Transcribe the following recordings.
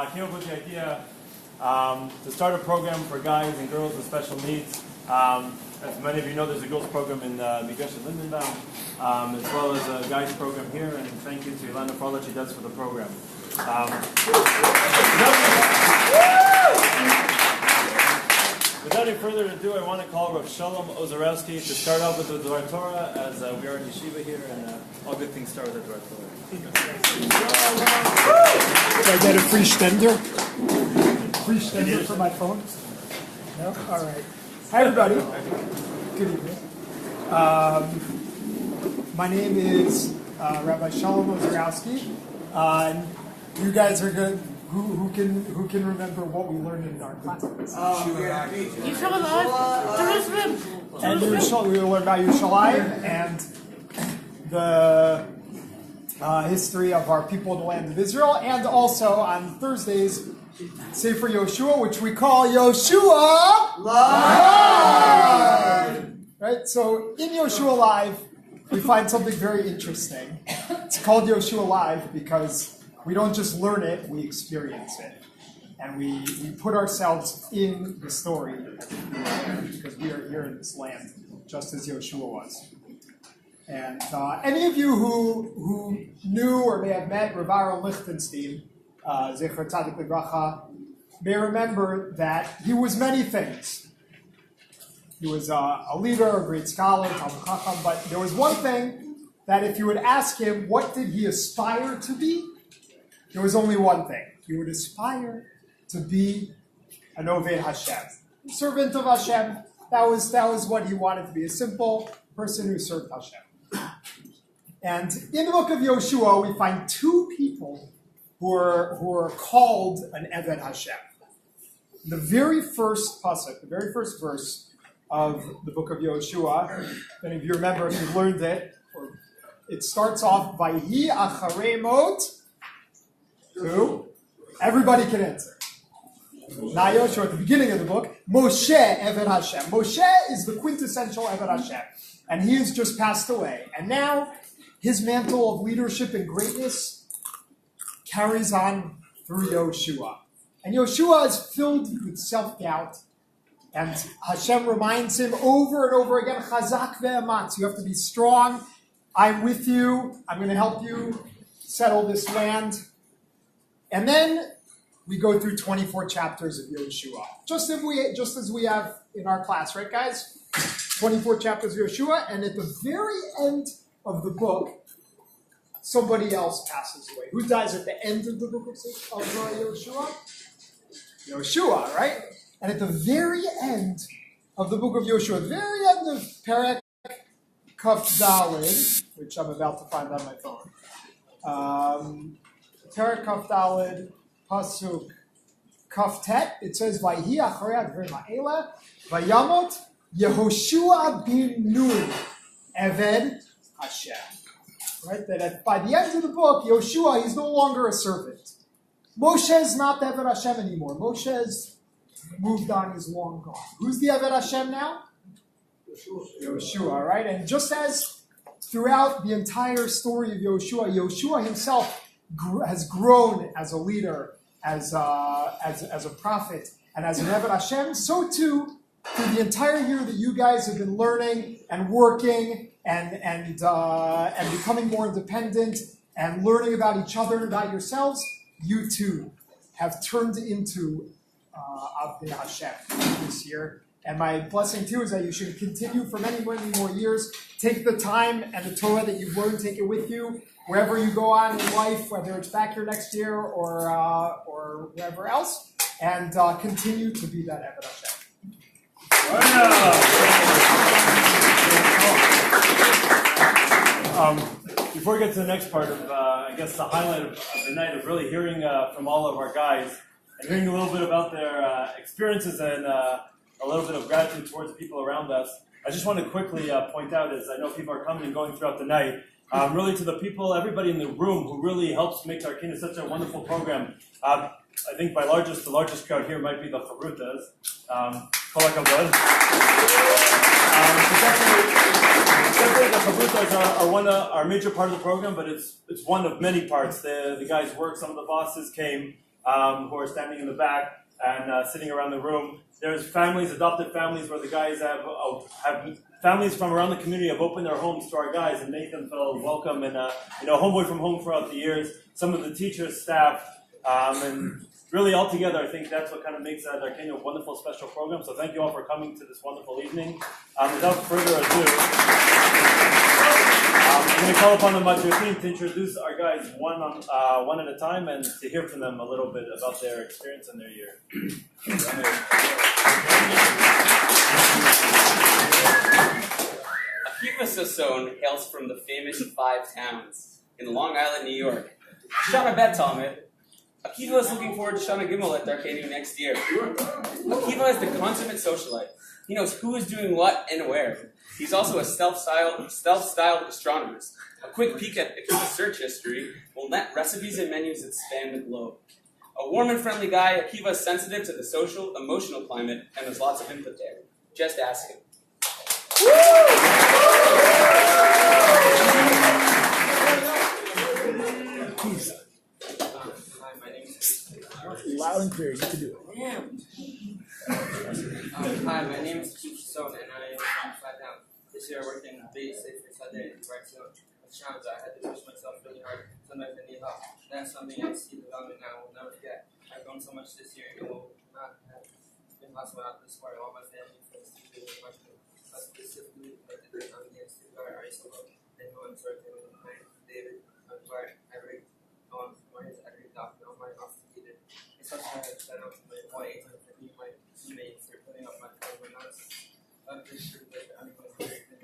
came up with the idea to start a program for guys and girls with special needs. As many of you know, there's a girls program in Migesh and Lindenbaum, as well as a guys program here, and thank you to Elaine for all that she does for the program. Without any further ado, I want to call Rav Shalom Ozarowski to start off with the Torah, as we are in Yeshiva here, and all good things start with the Torah. Did I get a free stender? Free stender for my phone? No? All right. Hi, everybody. Good evening. My name is Rabbi Shalom Ozarowski. You guys are good. Who can remember what we learned in our classes? And we will learn about Yerushalayim and the history of our people in the land of Israel, and also on Thursdays, Sefer Yoshua, which we call Yoshua Live. Right? So in Yoshua Live, we find something very interesting. It's called Yoshua Live because we don't just learn it, we experience it. And we put ourselves in the story because we are here in this land, just as Yoshua was. And any of you who knew or may have met Rav Aaron Lichtenstein, Zecher Tzadik Livracha, may remember that he was many things. He was a leader, a great scholar, Talmud Chacham, but there was one thing that if you would ask him what did he aspire to be, there was only one thing. He would aspire to be an Oved Hashem, a servant of Hashem. That was what he wanted to be, a simple person who served Hashem. And in the book of Yoshua, we find two people who are called an Eved Hashem. The very first pasuk, the very first verse of the book of Yoshua, and if you remember, if you learned it, it starts off, Vayhi acharei mot. Who? Everybody can answer. Now Yoshua, at the beginning of the book, Moshe Eved Hashem. Moshe is the quintessential Eved Hashem. And he has just passed away. And now his mantle of leadership and greatness carries on through Yoshua. And Yoshua is filled with self-doubt. And Hashem reminds him over and over again, Chazak ve'ematz. You have to be strong. I'm with you. I'm going to help you settle this land. And then we go through 24 chapters of Yoshua. Just as we have in our class, right, guys? 24 chapters of Yoshua, and at the very end of the book, somebody else passes away. Who dies at the end of the book of Yoshua? Yoshua, right? And at the very end of the book of Yoshua, the very end of Perek Kaf Daled, which I'm about to find on my phone, Perek Kaf Daled, Pasuk Kaf Tet, it says, Vayhi acharei advarim ha'eleh, Vayamot Yehoshua bin Nun, Eved Hashem. Right? That by the end of the book, Yoshua, he's no longer a servant. Moshe is not the Eved Hashem anymore. Moshe has moved on, he's long gone. Who's the Eved Hashem now? Yoshua, right? And just as throughout the entire story of Yoshua, Yoshua himself has grown as a leader, as a prophet, and as an Eved Hashem, so too, through the entire year that you guys have been learning and working and becoming more independent and learning about each other and about yourselves, you too have turned into Avdei Hashem this year. And my blessing too is that you should continue for many, many more years. Take the time and the Torah that you've learned, take it with you wherever you go on in life, whether it's back here next year or wherever else, and continue to be that Eved Hashem. Before we get to the next part of, I guess, the highlight of the night of really hearing from all of our guys and hearing a little bit about their experiences and a little bit of gratitude towards the people around us, I just want to quickly point out, as I know people are coming and going throughout the night, really to the people, everybody in the room who really helps make Darkaynu such a wonderful program. I think the largest crowd here might be the Charutas. Kol hakavod. Definitely the Chavrutas are a major part of the program, but it's one of many parts. The guys work, some of the bosses came. who are standing in the back and sitting around the room. There's families, adopted families, where the guys have families from around the community have opened their homes to our guys and made them feel welcome and homeboy from home throughout the years. Some of the teachers, staff, and really altogether, I think that's what kind of makes Darkaynu a wonderful, special program. So thank you all for coming to this wonderful evening. Without further ado, I'm going to call upon the Madrichim to introduce our guys one at a time and to hear from them a little bit about their experience and their year. Yeshivat Stone hails from the famous 5 towns in Long Island, New York. Shana Bet Talmud. Akiva is looking forward to Shana Gimel at Darkaynu next year. Akiva is the consummate socialite. He knows who is doing what and where. He's also a self-styled astronomist. A quick peek at Akiva's search history will net recipes and menus that span the globe. A warm and friendly guy, Akiva is sensitive to the social, emotional climate, and there's lots of input there. Just ask him. Hi, my name is Loud and clear, you can do it. Hi, my name is Yeshivat Stone, and I am from Flattown. This year I worked in base safe for Sunday and right zone. With challenge, I had to push myself really hard. Sometimes I need help. That's something I see development now. I will never forget. I've grown so much this year, and it will not have been possible without the support of all my family, friends, teachers, and much more. Specifically, like the young against the guard, Aristotle, and who I'm sorry to David, Bart, Eric, Morris, Eric, Dr. my office leader. It's such a set up my boy, and me, my teammates are putting up my nonsense. I'm pretty sure that everyone's very good.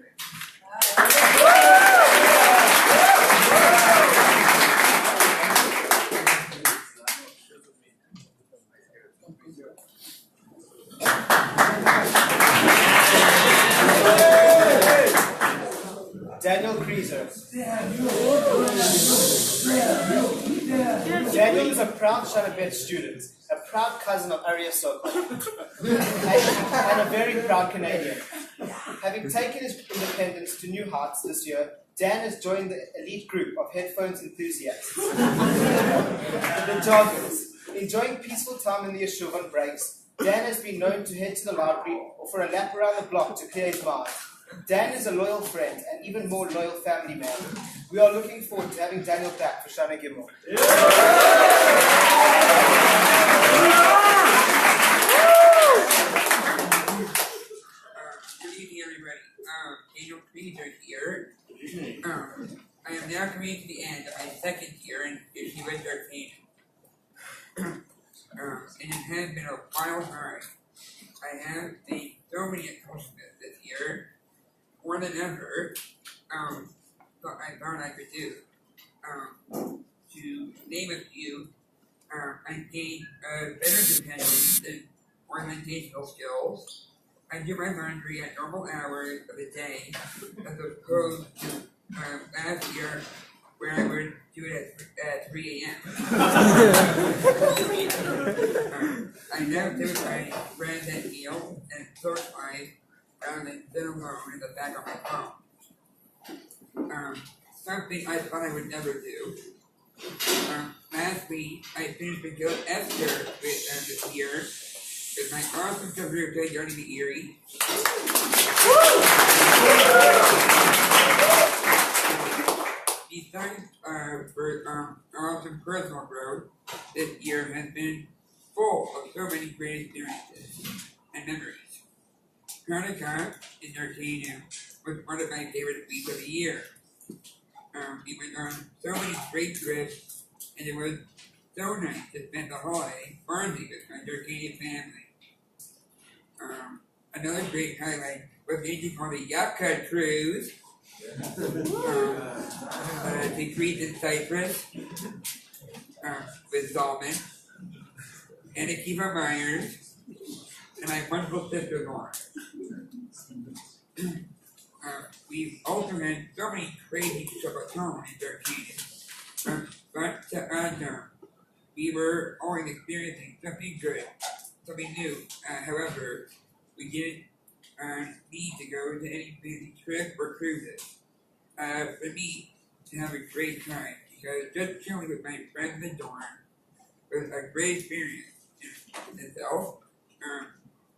Daniel Krieser. Daniel is a proud Shanabet student, a proud cousin of Aristotle, and a very proud Canadian. Having taken his independence to new heights this year, Dan has joined the elite group of headphones enthusiasts, the joggers. Enjoying peaceful time in the yeshiva on breaks, Dan has been known to head to the library or for a lap around the block to clear his mind. Dan is a loyal friend and even more loyal family man. We are looking forward to having Daniel back for Shana Gimel. Good evening, everybody. Daniel Krieser here. I am now coming to the end of my second year in Yeshivat Darkaynu. And it has been a wild ride. I have made so many accomplishments this year, more than ever, what I thought I could do. To name a few, I gained better dependence and organizational skills. I do my laundry at normal hours of the day, as opposed to last year, where I would do it at 3 a.m. I now do my friends at meals and socialize rather than sit alone in the back of my phone. Something I thought I would never do. Last week, I finished Banquet Esther this year with my awesome sister Johnny the Erie. Besides for awesome personal growth, this year has been full of so many great experiences and memories. Hanukkah in Darkaynu was one of my favorite weeks of the year. We went on so many great trips, and it was so nice to spend the holiday bonding with my Darkaynu family. Another great highlight was anything called the Yapka Cruise. To Crete in Cyprus with Zalman, and Akiva Myers, and my wonderful sister-in-law. We've also had so many crazy Shabbaton in Darkaynu. But to Adam, we were always experiencing something good, something new. However, we didn't need to go to any fancy trips or cruises. For me, to have a great time, because just chilling with my friends in the dorm was a great experience in itself.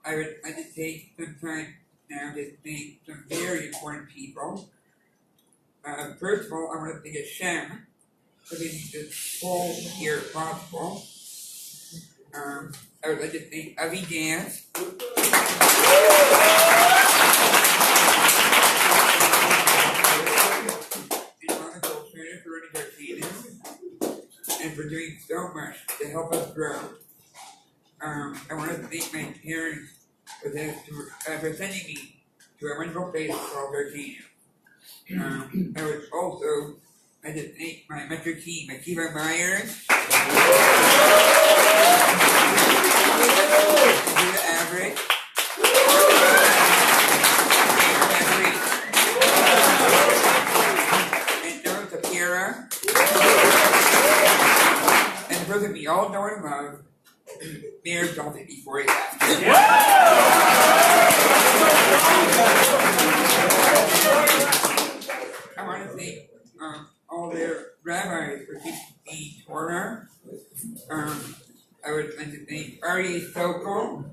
I would like to take some time now to thank some very important people. First of all, I want to thank Hashem for making this whole year possible. I would like to thank Avi Gans. And for doing so much to help us grow. I want to thank my parents for sending me to a wonderful place called Darkaynu. I would also like to thank my mentor team, Akiva Myers, the average, and Noah Tapira, and the person we all know and love, Mayor Dalton before he left. I want to thank all their rabbis for teaching me Torah. I would like to thank Ari Sokol,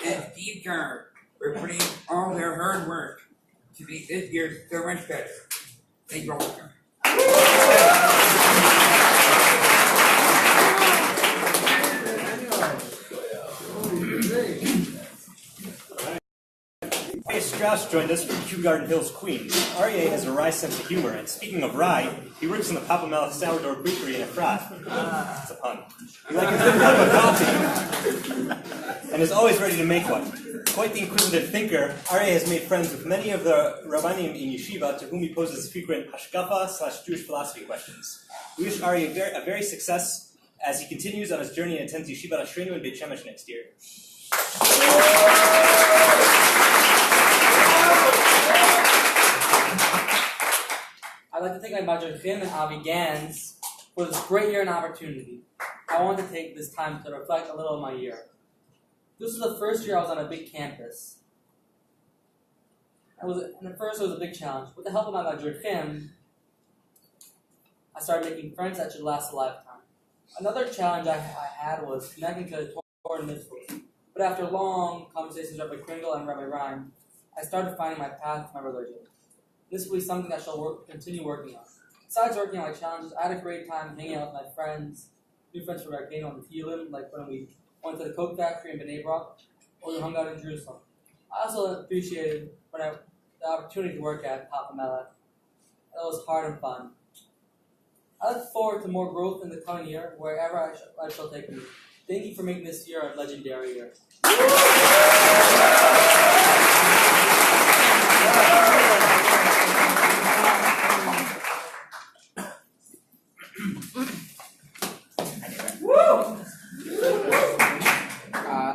and Steve Carr for putting all their hard work to make this year so much better. Thank you all. Strauss joined us from Kew Garden Hills, Queens. Aryeh has a wry sense of humor, and speaking of rye, he works in the Papa Melech Sourdough Bakery in Efrat. It's a pun. He likes a good cup of coffee, and is always ready to make one. Quite the inquisitive thinker, Aryeh has made friends with many of the Rabbanim in Yeshiva, to whom he poses frequent hashkafa/Jewish philosophy questions. We wish Aryeh a very success as he continues on his journey and attends Yeshivat Darkaynu in Beit Shemesh next year. I'd like to thank my Madrechim and Avi Gans for this great year and opportunity. I want to take this time to reflect a little on my year. This was the first year I was on a big campus. And at first it was a big challenge. With the help of my Madrechim, I started making friends that should last a lifetime. Another challenge I had was connecting to the Torah mitzvot. But after long conversations with Rabbi Kringle and Rabbi Ryan, I started finding my path to my religion. This will be something I shall continue working on. Besides working on my challenges, I had a great time hanging out with my friends, new friends from Darkaynu on the Teilim, like when we went to the Coke factory in Bnei Brak, or we hung out in Jerusalem. I also appreciated the opportunity to work at Papa Melech. That was hard and fun. I look forward to more growth in the coming year, wherever I shall take me. Thank you for making this year a legendary year.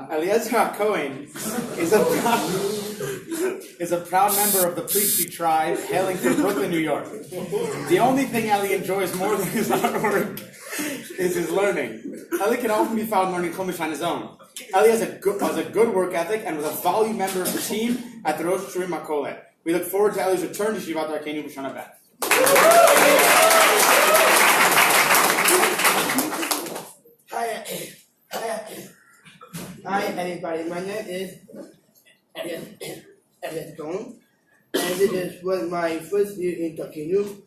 Eliezer Cohen is a proud member of the priestly tribe hailing from Brooklyn, New York. The only thing Eli enjoys more than his artwork is his learning. Eli can often be found learning Chumash on his own. Eli has a good work ethic and was a valued member of the team at the Rosh Hashanah Makolet. We look forward to Eli's return to Yeshivat Darkaynu B'Shana Beth. Hi everybody, my name is Yeshivat Stone, and this was my first year in Darkaynu.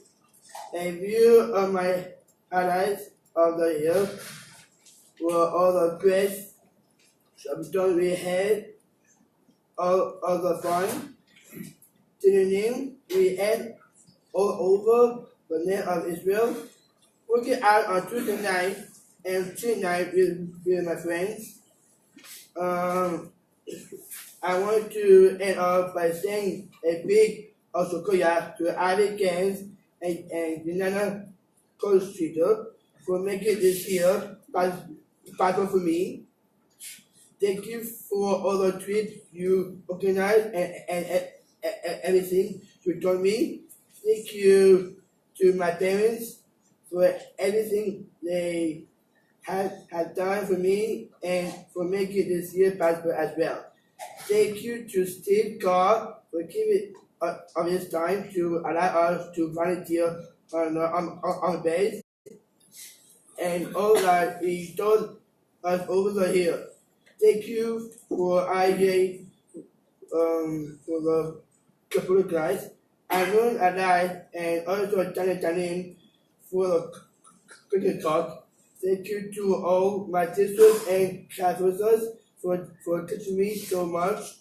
A few of my highlights of the year were all the great subsidiaries we had, all of the fun, training we had all over the land of Israel, working out on Tuesday night and Tuesday night with my friends. I want to end off by saying a big Osokoya to Avi Gans and Dinana Co-Streeter for making this year possible for me. Thank you for all the tweets you organized and everything you told me. Thank you to my parents for everything they had done for me and for making this year possible as well. Thank you to Steve Carr for giving of his time to allow us to volunteer on the base, and all that he told us over here. Thank you for IJ for the couple guys. I learned a lot, and also Janine for the cricket talk. Thank you to all my sisters and professors for teaching me so much.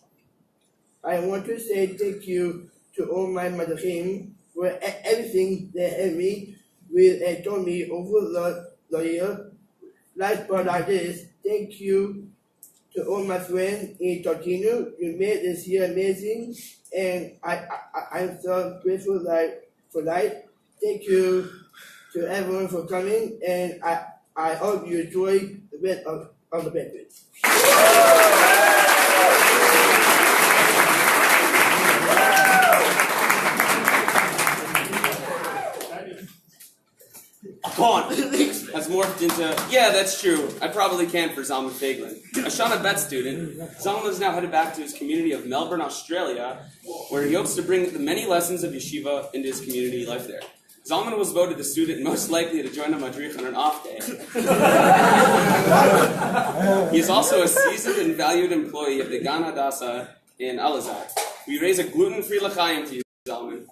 I want to say thank you to all my madrim for everything they helped me with and told me over the year. Last but not least, thank you to all my friends in Darkaynu. You made this year amazing, and I'm so grateful for that. Thank you to everyone for coming, and I hope you enjoy the rest of the banquet. Gone has morphed into, yeah, that's true. I probably can for Zalman Fagelin. A Shauna Bet student, Zalman is now headed back to his community of Melbourne, Australia, where he hopes to bring the many lessons of yeshiva into his community life there. Zalman was voted the student most likely to join a madrich on an off day. He is also a seasoned and valued employee of the Gan Hadassah in Al-Azhar. We raise a gluten-free l'chaim to you, Zalman.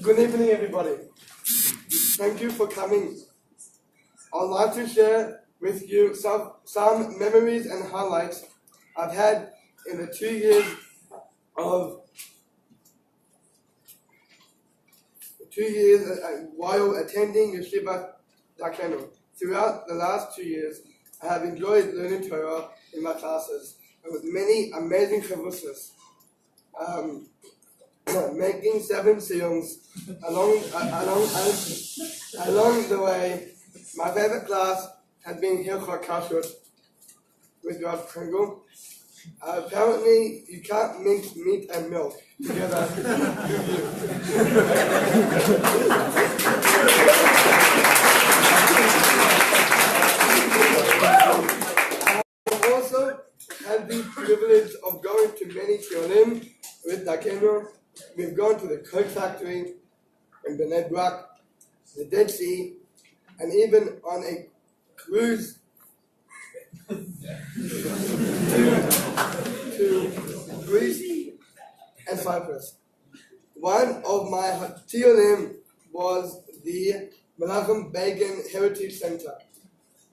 Good evening, everybody. Thank you for coming. I'd like to share with you some memories and highlights I've had in the 2 years while attending Yeshivat Darkaynu. Throughout the last 2 years, I have enjoyed learning Torah in my classes and with many amazing chavrusos. Making 7 siyums along the way. My favorite class had been Hilchot Kashrut with Rod Kringle. Apparently, you can't mix meat and milk together. I also had the privilege of going to many tionim with Darkaynu. We've gone to the Coke Factory in Bnei Brak, the Dead Sea, and even on a cruise to Greece and Cyprus. One of my tionim was the Menachem Begin Heritage Center,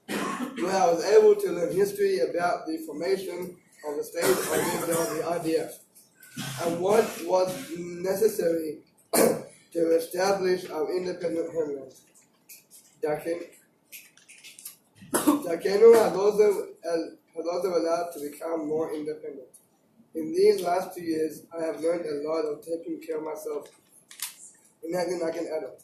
where I was able to learn history about the formation of the state of Israel, the IDF, and what was necessary to establish our independent homeland. Darkaynu has also allowed to become more independent. In these last 2 years, I have learned a lot of taking care of myself and acting like an adult.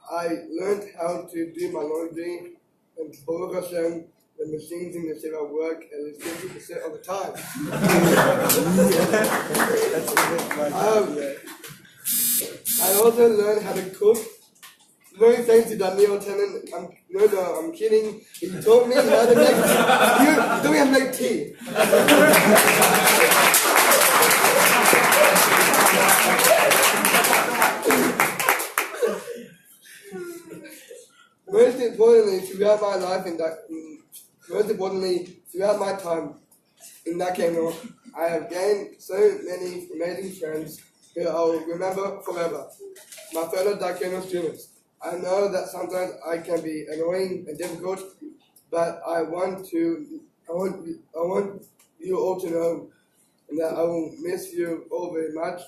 I learned how to do my laundry, and Baruch Hashem, the machines in the yeshiva work at least 50% of the time. I also learned how to cook. No thanks to Daniel Tenen. I'm kidding. He taught me how to make tea. You don't even make tea. Most importantly, throughout my time in Darkaynu, I have gained so many amazing friends who I will remember forever. My fellow Darkaynu students. I know that sometimes I can be annoying and difficult, but I want you all to know that I will miss you all very much,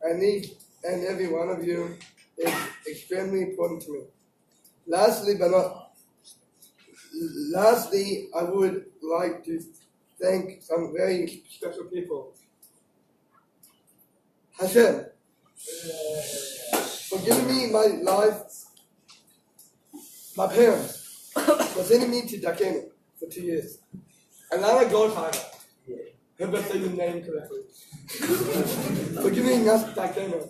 and each and every one of you is extremely important to me. Lastly, I would like to thank some very special people. Hashem, for giving me my life. My parents were sending me to Darkaynu for 2 years. And I'm a gold tiger. I hope I said your name correctly. For giving us Darkaynu.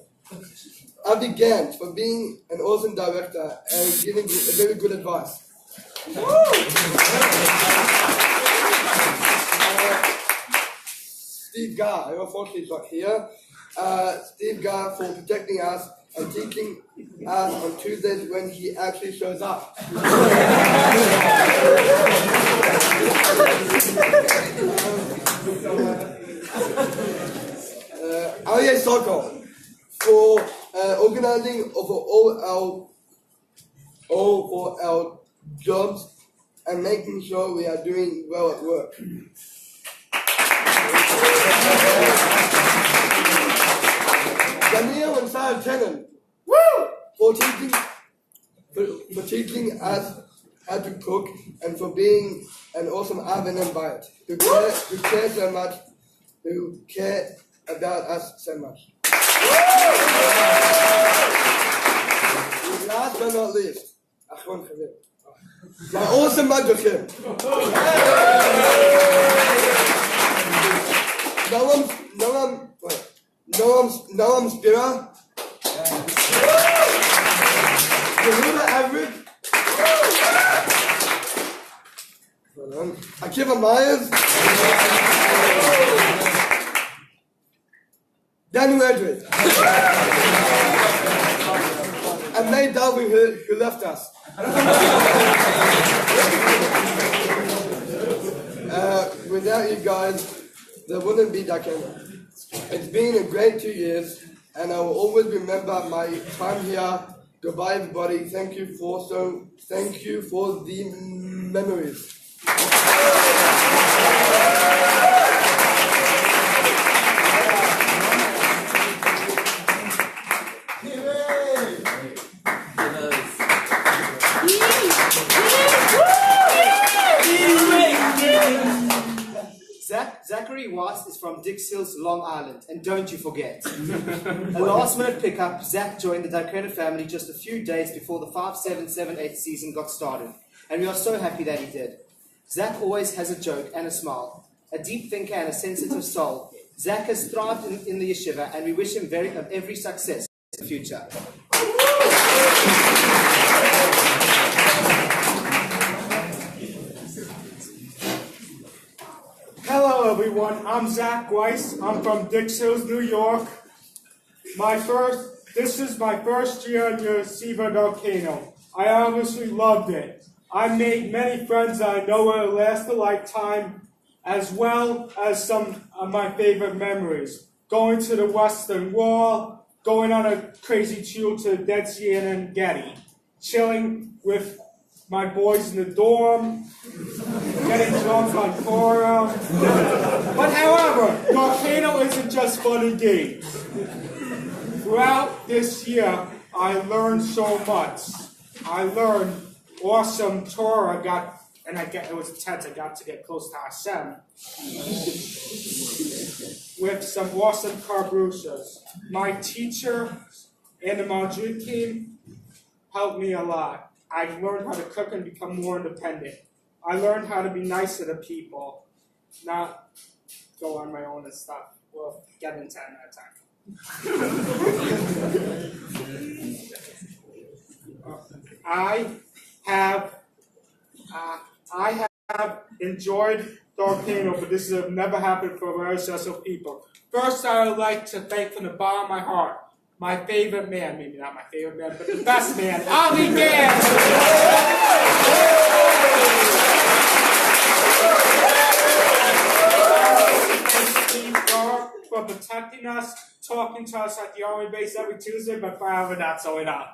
I began for being an awesome director and giving very good advice. Steve Garr, who unfortunately is not here. Steve Garr for protecting us and teaching us on Tuesdays when he actually shows up. Aryeh Sokol for organizing for all our jobs and making sure we are doing well at work. Daniel and Sarah Tenen for teaching us how to cook and for being an awesome Avon and Bayit who care so much, who care about us so much. Last but not least, Achron Chavir. My awesome Madrechim. Noam Spira. Yehuda Average. Akiva Myers. Daniel Edwards. And May Dalvin who left us. Without you guys, there wouldn't be Darkaynu. It's been a great 2 years, and I will always remember my time here. Goodbye, everybody. Thank you for the memories. Zachary Watts is from Dix Hills, Long Island, and don't you forget. A last-minute pickup, Zach joined the Darkaynu family just a few days before the 5-7-7-8 season got started, and we are so happy that he did. Zach always has a joke and a smile, a deep thinker and a sensitive soul. Zach has thrived in the yeshiva, and we wish him every success in the future. Hello everyone, I'm Zach Weiss. I'm from Dix Hills, New York. This is my first year in Yeshivat Darkaynu. I obviously loved it. I made many friends that I know will last a lifetime, as well as some of my favorite memories. Going to the Western Wall, going on a crazy chill to Dead Sea and Getty, chilling with my boys in the dorm, getting drunk on Torah. But however, Darkaynu isn't just fun and games. Throughout this year, I learned so much. I learned awesome Torah. It was intense. I got to get close to Hashem with some awesome karbrusas. My teacher and the Madrid team helped me a lot. I learned how to cook and become more independent. I learned how to be nice to the people, not go on my own and stuff. We'll get into that another time. I have enjoyed Darkaynu, but this has never happened for very special people. First, I would like to thank from the bottom of my heart my favorite man, maybe not my favorite man, but the best man, Ali Dan! For protecting us, talking to us at the Army base every Tuesday, but forever not so enough.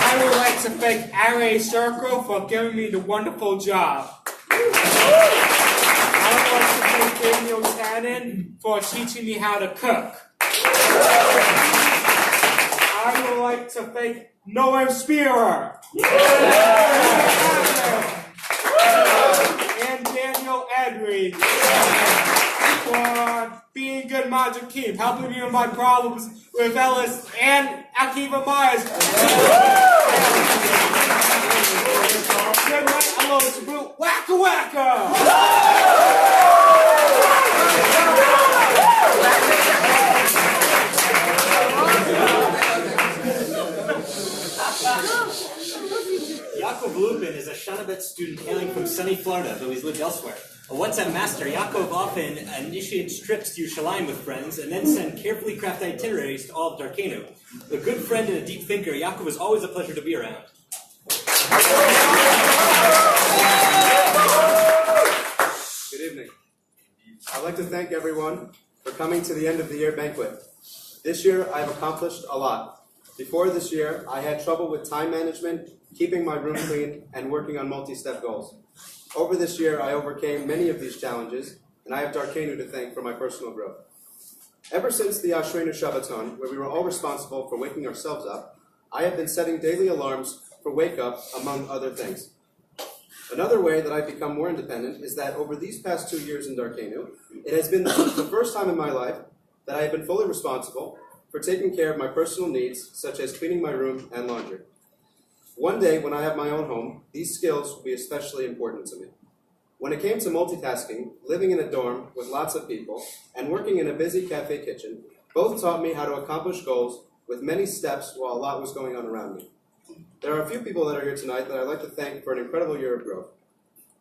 I would like to thank Aryeh Circle for giving me the wonderful job. I would like to thank Daniel Tannen for teaching me how to cook. I would like to thank Noam Spira and Daniel Edry for being good Majakim, helping me with my problems with Ellis and Akiva Myers. Good night, hello, it's Brew. Wacka wacka! Yaakov Lubin is a Shana Bet student hailing from sunny Florida, though he's lived elsewhere. A WhatsApp master, Yaakov often initiates trips to Yerushalayim with friends and then send carefully crafted itineraries to all of Darkaynu. A good friend and a deep thinker, Yaakov is always a pleasure to be around. Good evening. I'd like to thank everyone for coming to the end of the year banquet. This year, I've accomplished a lot. Before this year, I had trouble with time management, keeping my room clean, and working on multi-step goals. Over this year, I overcame many of these challenges, and I have Darkaynu to thank for my personal growth. Ever since the Ashrenu Shabbaton, where we were all responsible for waking ourselves up, I have been setting daily alarms for wake up, among other things. Another way that I've become more independent is that over these past 2 years in Darkaynu, it has been the first time in my life that I have been fully responsible for taking care of my personal needs, such as cleaning my room and laundry. One day, when I have my own home, these skills will be especially important to me. When it came to multitasking, living in a dorm with lots of people, and working in a busy cafe kitchen, both taught me how to accomplish goals with many steps while a lot was going on around me. There are a few people that are here tonight that I'd like to thank for an incredible year of growth.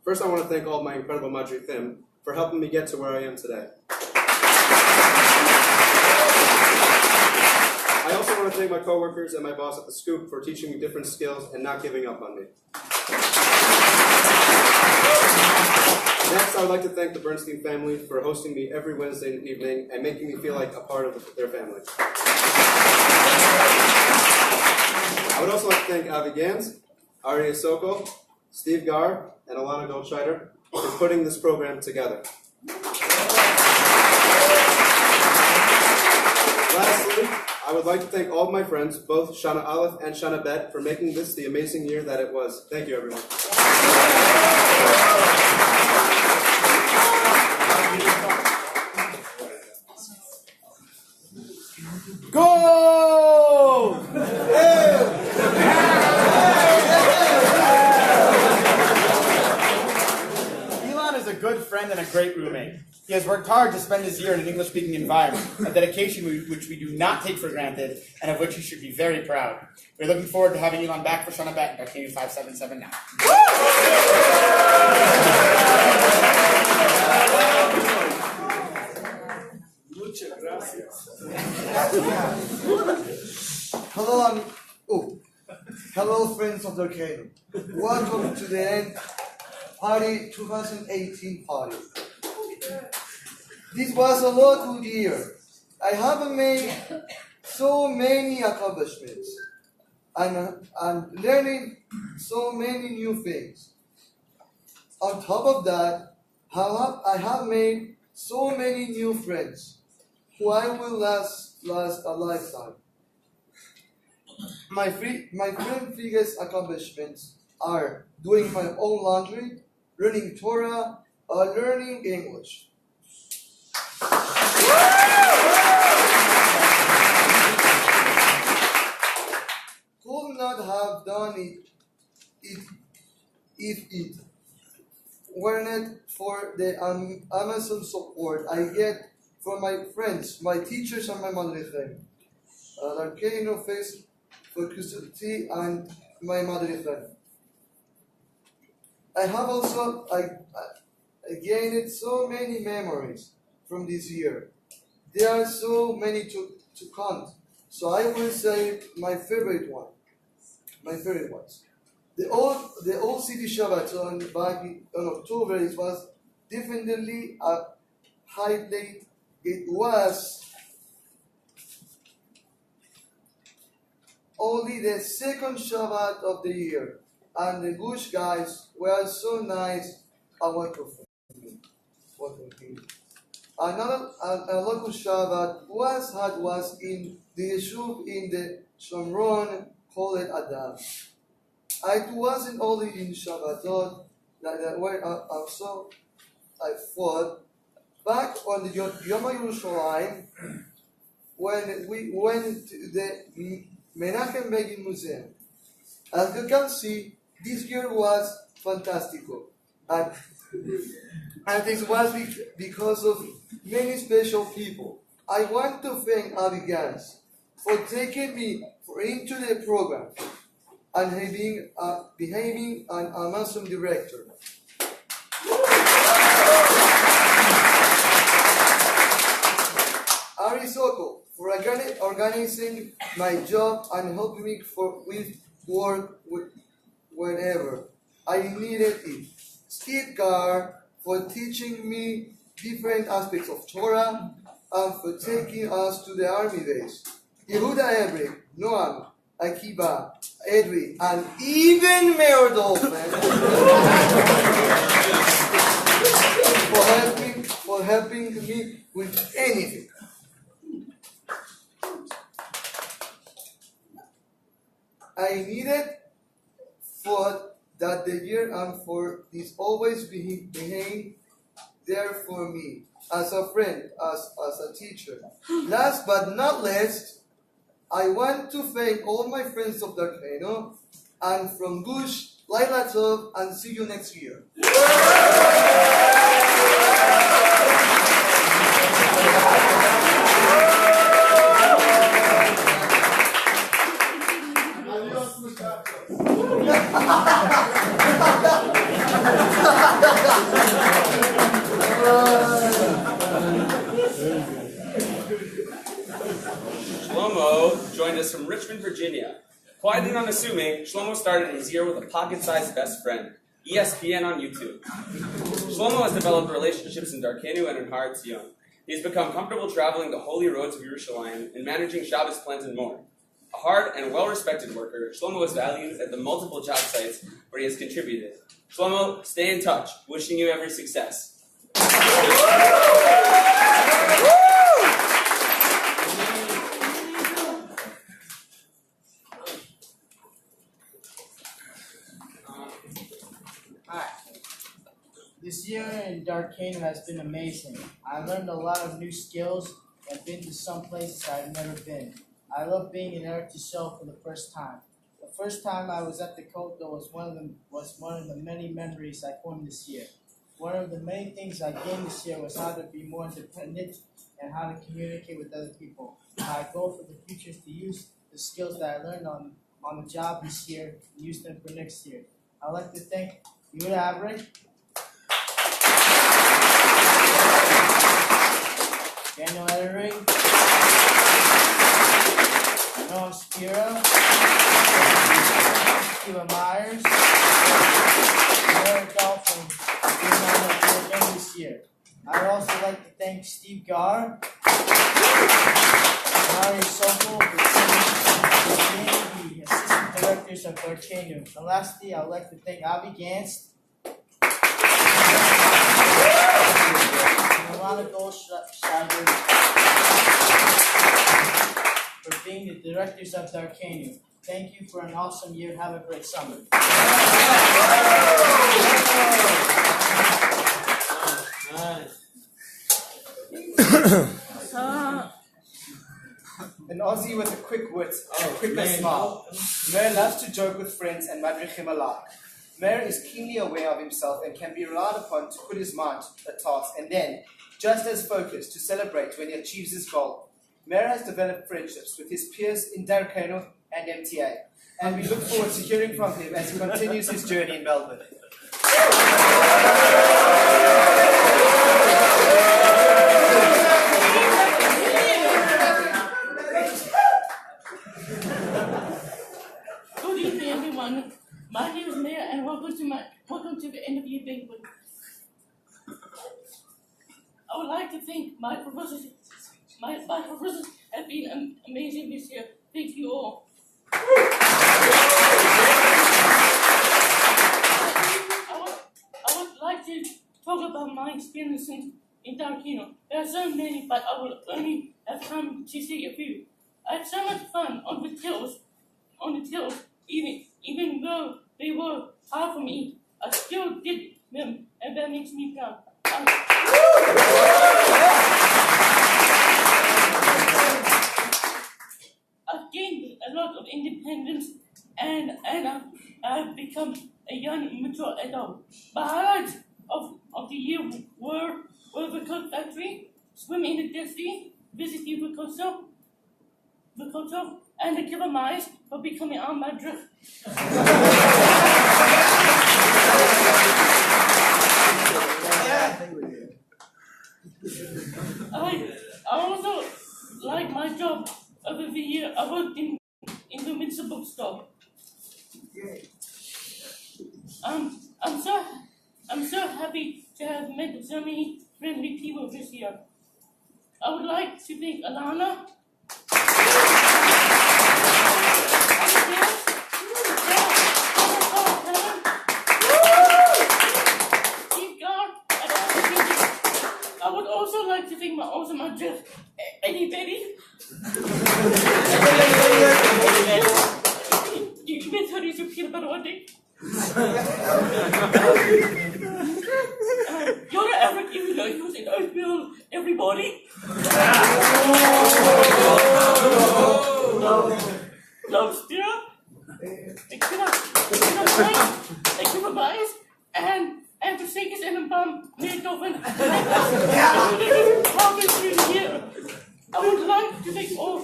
First, I want to thank all of my incredible Madrithim for helping me get to where I am today. I also want to thank my coworkers and my boss at the Scoop for teaching me different skills and not giving up on me. Next, I would like to thank the Bernstein family for hosting me every Wednesday evening and making me feel like a part of their family. I would also like to thank Avi Gans, Aryeh Sokol, Steve Gar, and Alana Goldscheider for putting this program together. Lastly, I would like to thank all of my friends, both Shana Aleph and Shana Bet, for making this the amazing year that it was. Thank you, everyone. Go! Elon is a good friend and a great roommate. He has worked hard to spend his year in an English-speaking environment, a dedication which we do not take for granted, and of which he should be very proud. We're looking forward to having Elon back for Shana Bet and Darkaynu 577 now. Hello, friends of Darkaynu. Welcome to the end party 2018 party. This was a local year. I have made so many accomplishments. I'm learning so many new things. On top of that, I have made so many new friends who I will last a lifetime. My three biggest accomplishments are doing my own laundry, learning Torah, or learning English. Could not have done it if it weren't for the Amazon support I get from my friends, my teachers, and my madrichem. Darkaynu face for custody and my madrichem. I have also I gained so many memories from this year. There are so many to count. So I will say my favorite ones. The old city Shabbaton back in October, it was definitely a highlight. It was only the second Shabbat of the year, and the Gush guys were so nice and wonderful. Another local Shabbat was in the Yeshuv in the Shomron called Adam. It wasn't only in Shabbatot that where also I thought back on the Yom Yerushalayim when we went to the Menachem Begin Museum. As you can see, this year was fantastical. And this was because of many special people. I want to thank Avi Gans for taking me into the program and being an awesome director. organizing my job and helping me with work whenever I needed it. Steve Gar for teaching me different aspects of Torah and for taking us to the army days. Yehuda Ebrick, Noam, Akiba, Edri, and even Mayor Dolphin for helping me with anything. I needed for that the year and for this always being there for me as a friend, as a teacher. Last but not least, I want to thank all my friends of Darkaynu and from Bush, Laila Tov, and see you next year. Shlomo joined us from Richmond, Virginia. Quiet and unassuming, Shlomo started his year with a pocket-sized best friend, ESPN on YouTube. Shlomo has developed relationships in Darkaynu and in Har Tzion. He has become comfortable traveling the holy roads of Yerushalayim and managing Shabbos plans and more. A hard and well-respected worker, Shlomo is valued at the multiple job sites where he has contributed. Shlomo, stay in touch. Wishing you every success. Hi. This year in Darkaynu has been amazing. I learned a lot of new skills and been to some places I've never been. I love being in Eretz Yisrael for the first time. The first time I was at the Kotel was one of the many memories I formed this year. One of the many things I gained this year was how to be more independent and how to communicate with other people. My goal for the future is to use the skills that I learned on the job this year and use them for next year. I'd like to thank Yehuda Abrick, Daniel Edering, Noah Spiro, Kiva Myers, and Eric Dolphin for being on the again this year. I'd also like to thank Steve Gar, Mario Sokol for being the assistant directors of Darkaynu. And lastly, I'd like to thank Avi Gantz and Alana Goldschreiber for being the directors of Darkaynu. Thank you for an awesome year. Have a great summer. An Aussie with a quick wit and a quicker smile. Meir loves to joke with friends and madrichim alike. Meir is keenly aware of himself and can be relied upon to put his mind to a task and then, just as focused, to celebrate when he achieves his goal. Meir has developed friendships with his peers in Darkaynu and MTA, and we look forward to hearing from him as he continues his journey in Melbourne. Good evening, everyone. My name is Mayor, and welcome to the end of year banquet. I would like to thank my professors. My professors have been amazing this year. Thank you all. I would like to talk about my experiences in Darkaynu. There are so many, but I will only have time to say a few. I had so much fun on the tills, even though they were hard for me. I still did them, and that makes me proud. I've gained a lot of independence, and I've become a young, mature adult. The highlights of the year were the cook factory, swimming in the Dead Sea, visiting the Kotel, and the killer mice for becoming our madrich. I also like my job of the year, I worked in the Minster bookstore. I'm so happy to have met so many friendly people this year. I would like to thank Alana. I would also like to thank my awesome auntie, Eddie Betty. You miss her your peanut butter one day. You're Eric, even though he was in Oakville, everybody. Love Spear. Thank you for bias. And for Seekers and Bum, Beethoven. I would like to thank all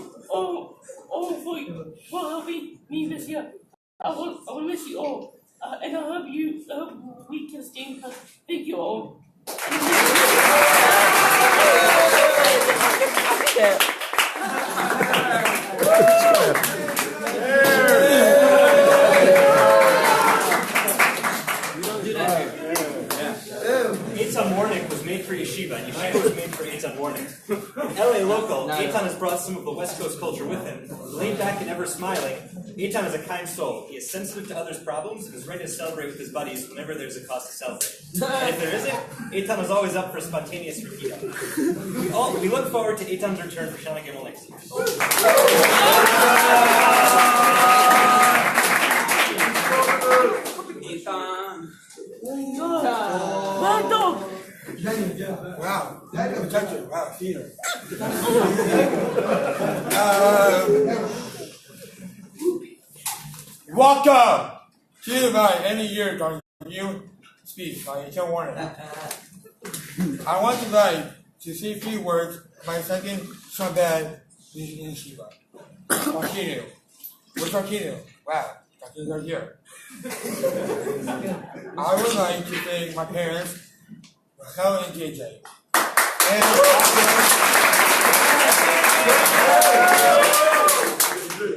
for helping me this year. I will miss you all. And I hope we can stay in touch. Thank you all. Eitan Warnick was made for Yeshiva, and Yeshiva was made for Eitan Warnick. LA local, Eitan has brought some of the West Coast culture with him. Laid back and ever smiling, Eitan is a kind soul. He is sensitive to others' problems and is ready to celebrate with his buddies whenever there's a cause to celebrate. And if there isn't, Eitan is always up for spontaneous repeat. We look forward to Eitan's return for Shana Gimel next year. Wow, that was touching. Wow, Peter. Welcome to my any year during new speech. I can warn it. I want to say a few words. My second Shabbat in Shiva. Darkaynu. Where's Darkaynu? Wow, Darkaynu's right here. I would like to thank my parents, Rachel and JJ.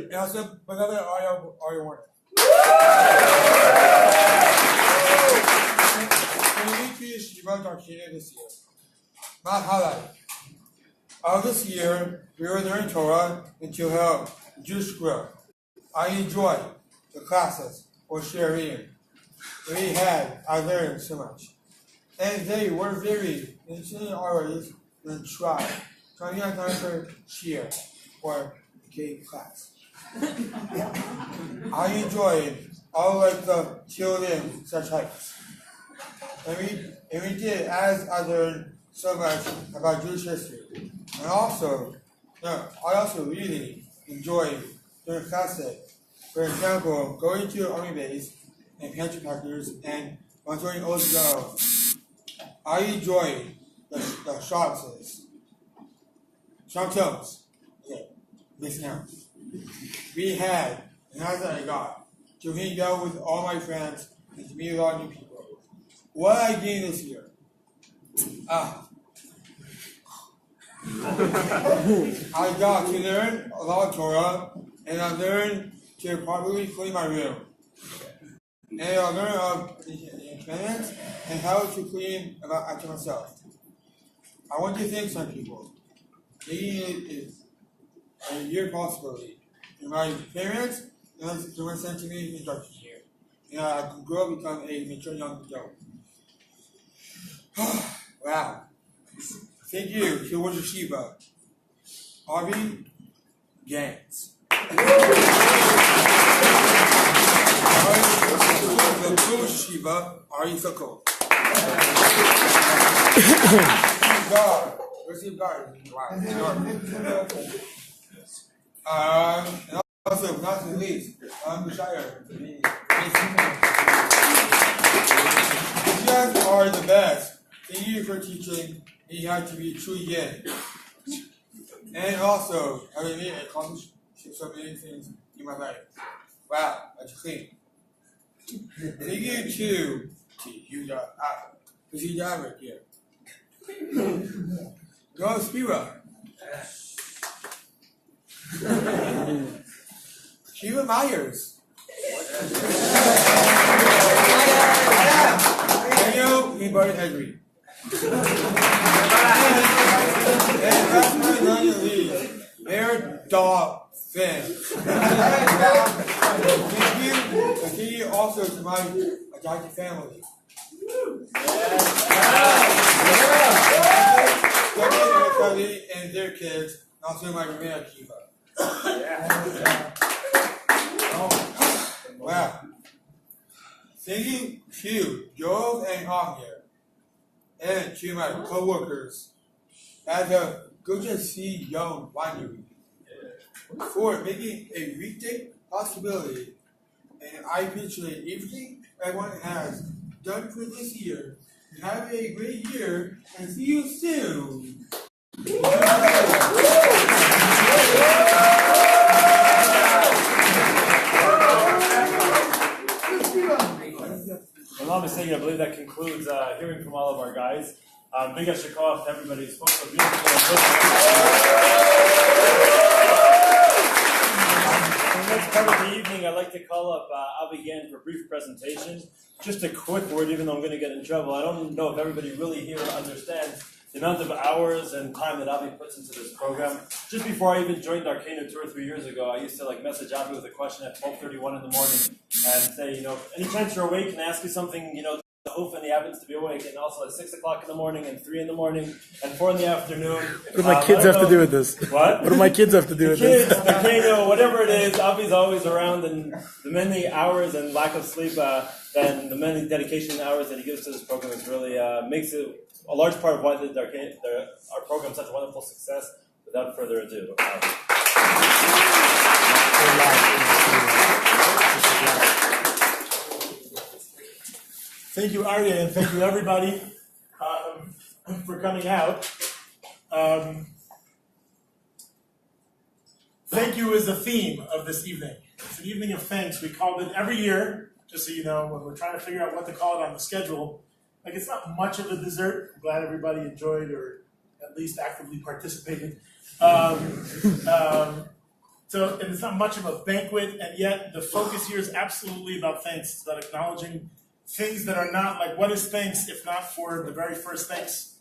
And also, beloved Arya Warner. We reached Yeshivat Darkaynu this year. My highlight. This year, we were learning Torah to help Jewish grow. I enjoyed the classes for sharing. I learned so much. And they were very interesting always and trying out time for share or gay class. I enjoyed all the children such hikes. And we did as I learned so much about Jewish history. And I also really enjoyed doing classes. For example, going to Army base and pantry packers and enjoying old girl. I enjoyed the shops. Okay, missing out. We had, and as I got, to hang out with all my friends and to meet a lot of new people. What I gained this year? I got to learn a lot of Torah, and I learned to properly clean my room. And I learned about independence and how to clean after myself. I want to thank some people. Making it is a year possibility. And my parents, they were sent to me in Dr. Year. And I could grow and become a mature young adult. Wow. Thank you to Ohr Torah Stone. Harvey Gans. The true Shiva, Ari Soko. God. Where's your guard? Wow. And also, not the least, Bashir. You guys are the best. Thank you for teaching me how to be true yin. And also, having me accomplished so many things in my life. Wow, that's clean. Thank you to Yehuda right here. Go Spira. Shiva Myers. Daniel Ebert Henry. And last but not least, Mayor Dog Finn. Continue also to my adopted family. And their kids, and also my Ramea Kiva. Wow. Thank you to Joel and Anya, and to my co-workers at the Good to See Young Winery for making a weekday possibility. And I appreciate everything everyone has done for this year. Have a great year and see you soon. If I'm not mistaken, I believe that concludes hearing from all of our guys. Big Yeshikov to everybody who spoke so beautifully. For the next part of the evening, I'd like to call up Avi again for a brief presentation. Just a quick word, even though I'm going to get in trouble. I don't know if everybody really here understands the amount of hours and time that Avi puts into this program. Just before I even joined Darkaynu 2 or 3 years ago, I used to message Avi with a question at 12:31 in the morning and say, any chance you're awake, can I ask you something, the hope and he happens to be awake, and also at 6 o'clock in the morning and 3 in the morning and 4 in the afternoon. What do my kids have to do with this? What? What do my kids have to do with this? Kids, whatever it is, Avi's always around, and the many hours and lack of sleep and the many dedication hours that he gives to this program is really makes it a large part of why our program is such a wonderful success. Without further ado. Thank you, Arya, and thank you, everybody, for coming out. Thank you is the theme of this evening. It's an evening of thanks. We called it every year, just so you know, when we're trying to figure out what to call it on the schedule. It's not much of a dessert. I'm glad everybody enjoyed or at least actively participated. So it's not much of a banquet, and yet the focus here is absolutely about thanks. It's about acknowledging things that are not what is thanks if not for the very first thanks?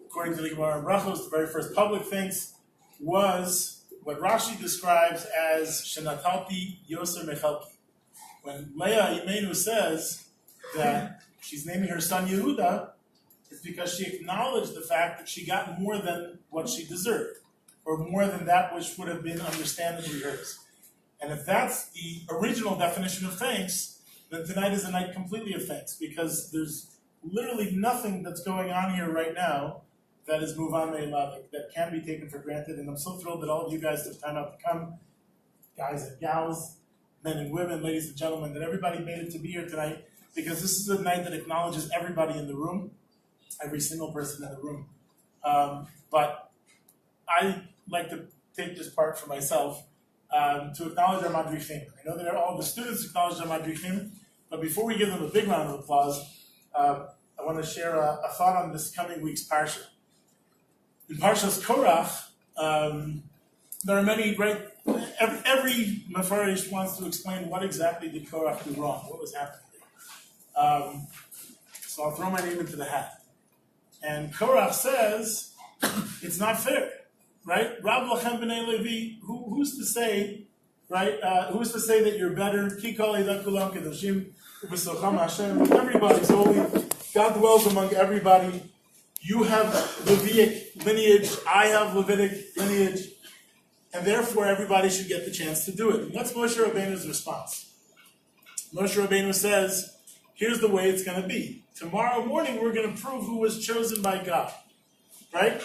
According to the Gemara and Brachos, the very first public thanks was what Rashi describes as Shenatalti Yoser Mechalki. When Leah Imenu says that she's naming her son Yehuda, it's because she acknowledged the fact that she got more than what she deserved, or more than that which would have been understandably hers. And if that's the original definition of thanks, then tonight is a night completely of thanks, because there's literally nothing that's going on here right now that is muvan me'elav, that can be taken for granted. And I'm so thrilled that all of you guys took time out to come, guys and gals, men and women, ladies and gentlemen, that everybody made it to be here tonight, because this is a night that acknowledges everybody in the room, every single person in the room. But I like to take this part for myself to acknowledge our madrichim. I know that all the students acknowledge our madrichim, but before we give them a big round of applause, I want to share a thought on this coming week's parsha. In Parshas Korach, there are many great. Every Mefarish wants to explain what exactly did Korach do wrong, what was happening there. So I'll throw my name into the hat. And Korach says it's not fair. Right? Rav Lachem b'nei Levi, who's to say, right? Who's to say that you're better? Ki kol edat kulam kedoshim u'b'socham Hashem. Everybody's holy. God dwells among everybody. You have Levitic lineage. I have Levitic lineage. And therefore, everybody should get the chance to do it. And what's Moshe Rabbeinu's response? Moshe Rabbeinu says, here's the way it's going to be. Tomorrow morning, we're going to prove who was chosen by God. Right?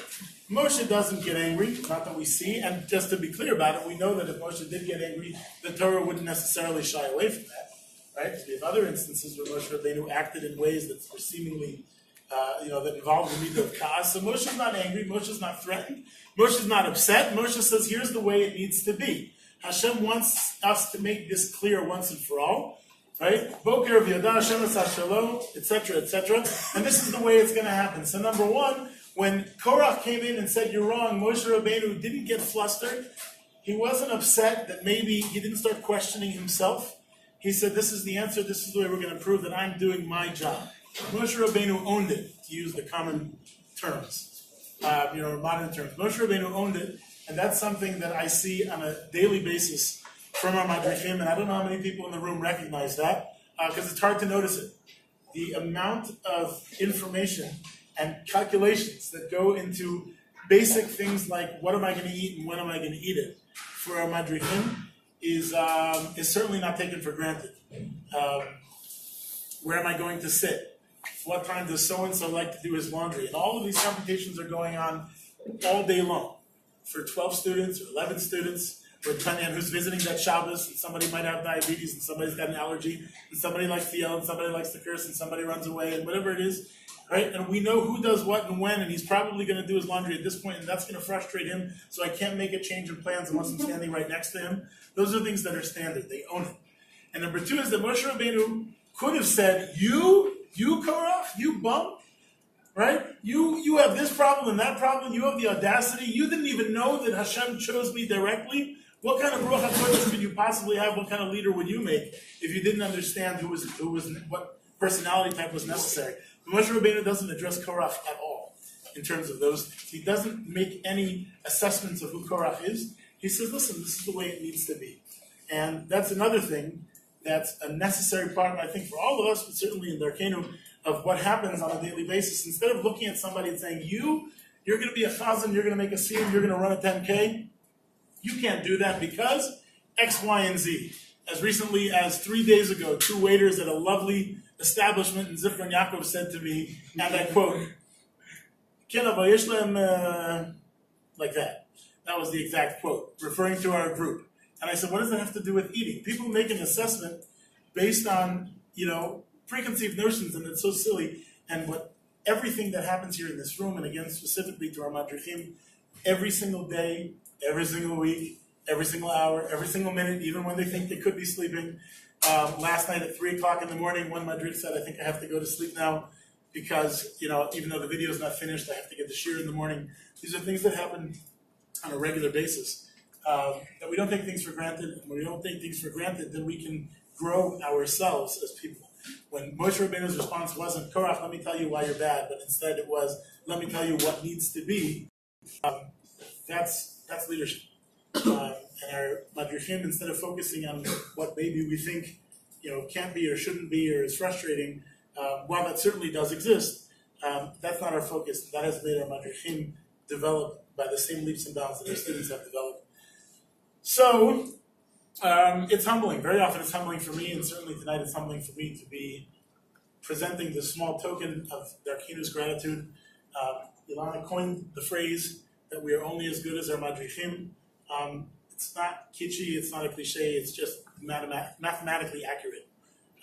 Moshe doesn't get angry, not that we see, and just to be clear about it, we know that if Moshe did get angry, the Torah wouldn't necessarily shy away from that, right? We have other instances where Moshe Rabbeinu acted in ways that were seemingly, that involved the meaning of chaos. So Moshe's not angry, Moshe's not threatened, Moshe's not upset. Moshe says, here's the way it needs to be. Hashem wants us to make this clear once and for all, right? Boker of Yada, Hashem Shalom, etc., etc. And this is the way it's going to happen. So number one, when Korach came in and said, you're wrong, Moshe Rabbeinu didn't get flustered. he wasn't upset that maybe he didn't start questioning himself. He said, this is the answer, this is the way we're going to prove that I'm doing my job. Moshe Rabbeinu owned it, to use the common terms, modern terms. Moshe Rabbeinu owned it, and that's something that I see on a daily basis from our madrichim, and I don't know how many people in the room recognize that, because it's hard to notice it. The amount of information and calculations that go into basic things like what am I going to eat and when am I going to eat it for our madrichim is certainly not taken for granted. Where am I going to sit? What time does so-and-so like to do his laundry? And all of these computations are going on all day long for 12 students or 11 students, or depending on who's visiting that Shabbos, and somebody might have diabetes, and somebody's got an allergy, and somebody likes to yell, and somebody likes to curse, and somebody runs away, and whatever it is, right? And we know who does what and when, and he's probably going to do his laundry at this point, and that's going to frustrate him, so I can't make a change in plans unless I'm standing right next to him. Those are things that are standard. They own it. And number two is that Moshe Rabbeinu could have said, you Korach, you bum, right? You have this problem and that problem. You have the audacity. You didn't even know that Hashem chose me directly. What kind of Ruach HaKodesh could you possibly have? What kind of leader would you make if you didn't understand who was what personality type was necessary? But Moshe Rabbeinu doesn't address Korach at all in terms of those things. He doesn't make any assessments of who Korach is. He says, listen, this is the way it needs to be. And that's another thing that's a necessary part, I think, for all of us, but certainly in Darkaynu, of what happens on a daily basis. Instead of looking at somebody and saying, you're going to be a chazan, you're going to make a siyum, you're going to run a 10K, you can't do that because X, Y, and Z. As recently as 3 days ago, two waiters at a lovely establishment in Zifron Yaakov said to me, and I quote, like that. That was the exact quote, referring to our group. And I said, what does that have to do with eating? People make an assessment based on, preconceived notions, and it's so silly. And what everything that happens here in this room, and again, specifically to our madrichim, every single day, every single week, every single hour, every single minute, even when they think they could be sleeping. Last night at 3 o'clock in the morning, one madrich said, I think I have to go to sleep now because, even though the video is not finished, I have to get the shir in the morning. These are things that happen on a regular basis. That we don't take things for granted, and when we don't take things for granted, then we can grow ourselves as people. When Moshe Rabbeinu's response wasn't, Korach, let me tell you why you're bad, but instead it was, let me tell you what needs to be, that's leadership. And our madrichim, instead of focusing on what maybe we think can't be or shouldn't be or is frustrating, while that certainly does exist, that's not our focus. That has made our madrichim develop by the same leaps and bounds that our students have developed. So, it's humbling. Very often it's humbling for me, and certainly tonight it's humbling for me to be presenting this small token of Darkaynu's gratitude. Ilana coined the phrase that we are only as good as our madrichim. It's not kitschy, it's not a cliche, it's just mathematically accurate.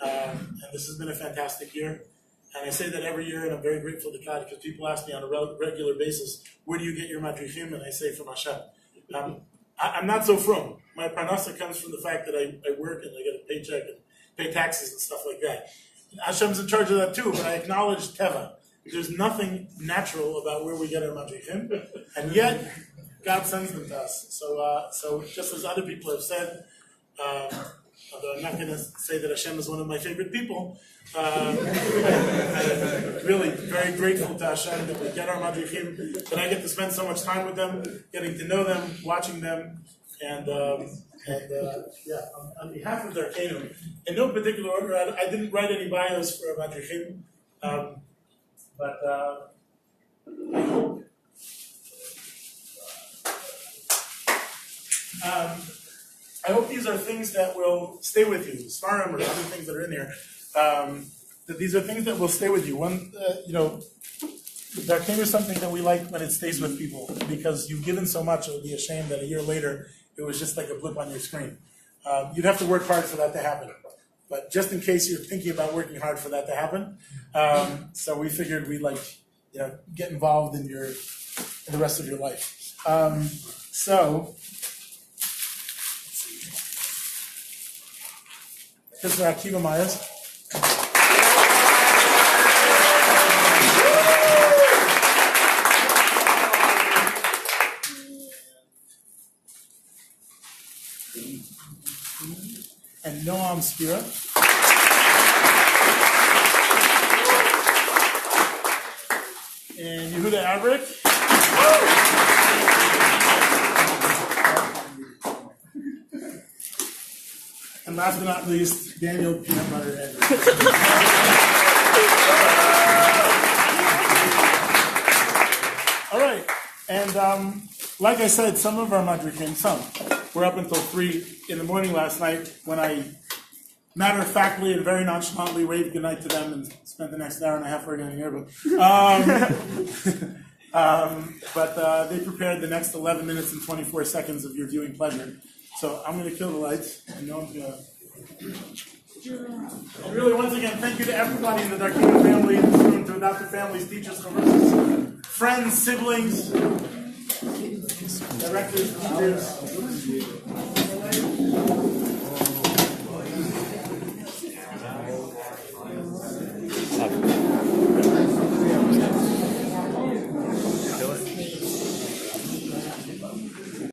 And this has been a fantastic year. And I say that every year, and I'm very grateful to God, because people ask me on a regular basis, where do you get your madrichim? And I say, from Hashem. I'm not so frum. My parnasa comes from the fact that I work and I get a paycheck and pay taxes and stuff like that. Hashem's in charge of that too, but I acknowledge Teva. There's nothing natural about where we get our madrichim, and yet God sends them to us. So just as other people have said, although I'm not going to say that Hashem is one of my favorite people, really very grateful to Hashem that we get our madrichim, that I get to spend so much time with them, getting to know them, watching them, and on behalf of Darkaynu, in no particular order, I didn't write any bios for our madrichim, but I hope these are things that will stay with you, Svarim or other things that are in here, that these are things that will stay with you. One, Darkaynu is something that we like when it stays with people, because you've given so much, it would be a shame that a year later it was just like a blip on your screen. You'd have to work hard for that to happen. But just in case you're thinking about working hard for that to happen, so we figured we'd get involved in the rest of your life. This is Akiva Mayas. and Noam Spira. And Yehuda Averick. And last but not least, Daniel Peanut Butter Head. All right, and like I said, some of our madrikim, some, were up until 3 in the morning last night when I matter-of-factly and very nonchalantly waved goodnight to them and spent the next hour and a half organizing here. But they prepared the next 11 minutes and 24 seconds of your viewing pleasure. So I'm going to kill the lights, and no one's going to... And really, once again, thank you to everybody in the Darkaynu family in this room, to adopted families, teachers, friends, siblings, directors, teachers.